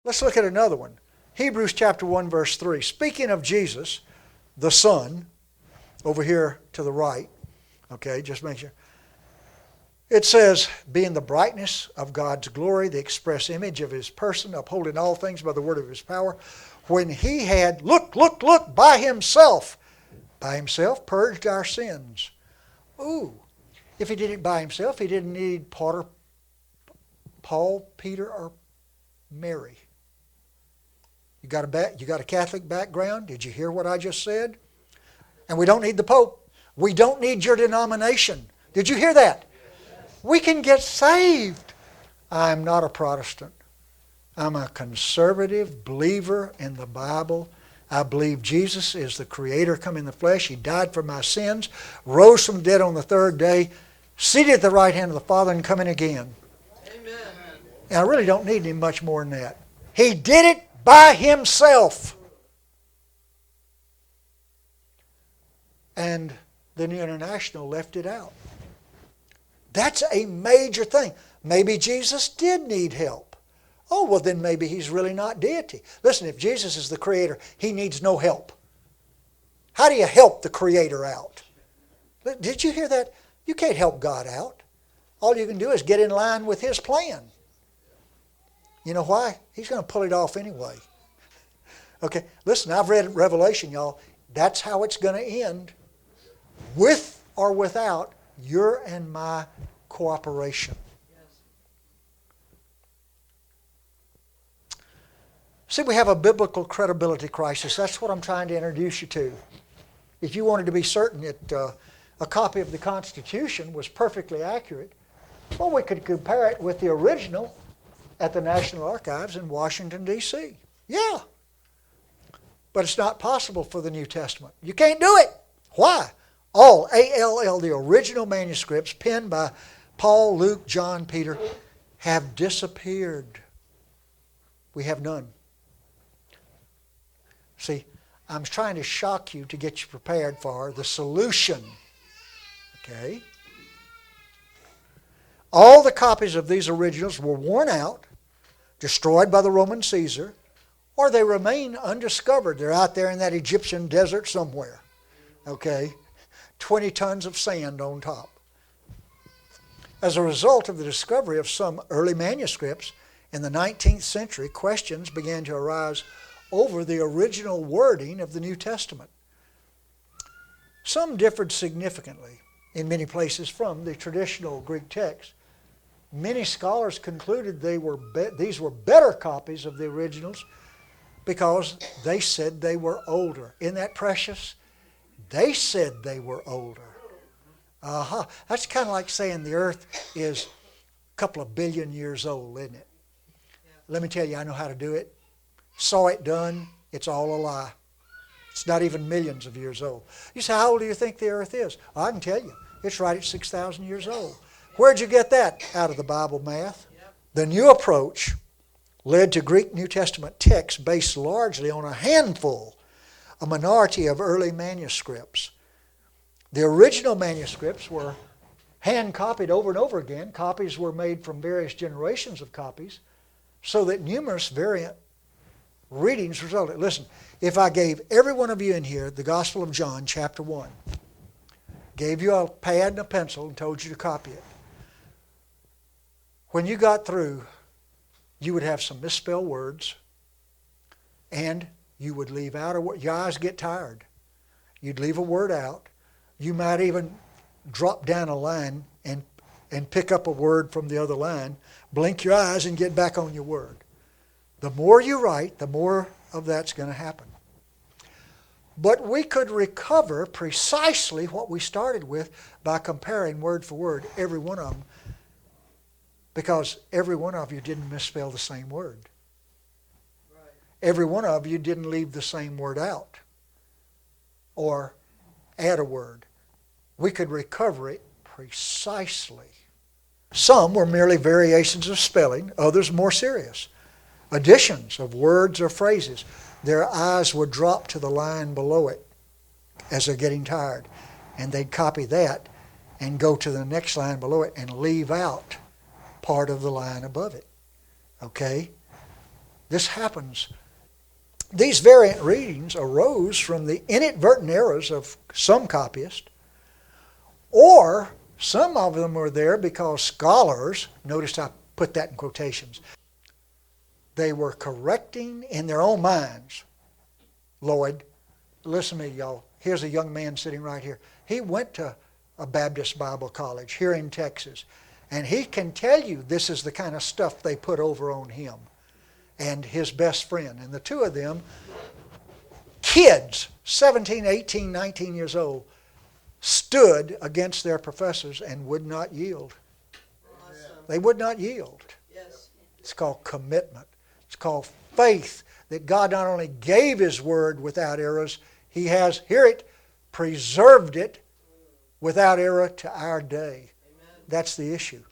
Let's look at another one. Hebrews chapter 1, verse 3. Speaking of Jesus, the Son, over here to the right. Okay, just make sure. It says, being the brightness of God's glory, the express image of His person, upholding all things by the word of His power, when He had, look, by Himself purged our sins. Ooh, if He did it by Himself, He didn't need Paul, Peter, or Mary. You got a Catholic background? Did you hear what I just said? And we don't need the Pope. We don't need your denomination. Did you hear that? We can get saved. I'm not a Protestant. I'm a conservative believer in the Bible. I believe Jesus is the Creator come in the flesh. He died for my sins, rose from the dead on the third day, seated at the right hand of the Father, and coming again. Amen. And I really don't need Him much more than that. He did it by Himself. And the New International left it out. That's a major thing. Maybe Jesus did need help. Oh, well then maybe He's really not deity. Listen, if Jesus is the Creator, He needs no help. How do you help the Creator out? Did you hear that? You can't help God out. All you can do is get in line with His plan. You know why? He's going to pull it off anyway. Okay, listen, I've read Revelation, y'all. That's how it's going to end. With or without your and my cooperation. See, we have a biblical credibility crisis. That's what I'm trying to introduce you to. If you wanted to be certain that a copy of the Constitution was perfectly accurate, well, we could compare it with the original at the National Archives in Washington, D.C. Yeah. But it's not possible for the New Testament. You can't do it. Why? All, A-L-L, the original manuscripts penned by Paul, Luke, John, Peter, have disappeared. We have none. See, I'm trying to shock you to get you prepared for the solution. Okay? All the copies of these originals were worn out, destroyed by the Roman Caesar, or they remain undiscovered. They're out there in that Egyptian desert somewhere. Okay? 20 tons of sand on top. As a result of the discovery of some early manuscripts in the 19th century, questions began to arise over the original wording of the New Testament. Some differed significantly in many places from the traditional Greek text. Many scholars concluded these were better copies of the originals because they said they were older. Isn't that precious? They said they were older. That's kind of like saying the earth is a couple of billion years old, isn't it? Let me tell you, I know how to do it. Saw it done. It's all a lie. It's not even millions of years old. You say, how old do you think the earth is? Well, I can tell you. It's right at 6,000 years old. Where'd you get that? Out of the Bible math. The new approach led to Greek New Testament texts based largely on a minority of early manuscripts. The original manuscripts were hand-copied over and over again. Copies were made from various generations of copies so that numerous variant readings resulted. Listen, if I gave every one of you in here the Gospel of John, chapter 1, gave you a pad and a pencil and told you to copy it, when you got through, you would have some misspelled words, and you would leave out a word. Your eyes get tired. You'd leave a word out. You might even drop down a line and pick up a word from the other line, blink your eyes, and get back on your word. The more you write, the more of that's going to happen. But we could recover precisely what we started with by comparing word for word, every one of them, because every one of you didn't misspell the same word. Right. Every one of you didn't leave the same word out or add a word. We could recover it precisely. Some were merely variations of spelling, others more serious. Additions of words or phrases. Their eyes would drop to the line below it as they're getting tired. And they'd copy that and go to the next line below it and leave out part of the line above it. Okay? This happens. These variant readings arose from the inadvertent errors of some copyists, or some of them were there because scholars, notice I put that in quotations, they were correcting in their own minds. Lloyd, listen to me, y'all. Here's a young man sitting right here. He went to a Baptist Bible college here in Texas, and he can tell you this is the kind of stuff they put over on him and his best friend. And the two of them, kids, 17, 18, 19 years old, stood against their professors and would not yield. Awesome. They would not yield. Yes. It's called commitment. It's called faith that God not only gave His Word without errors, He has, hear it, preserved it without error to our day. Amen. That's the issue.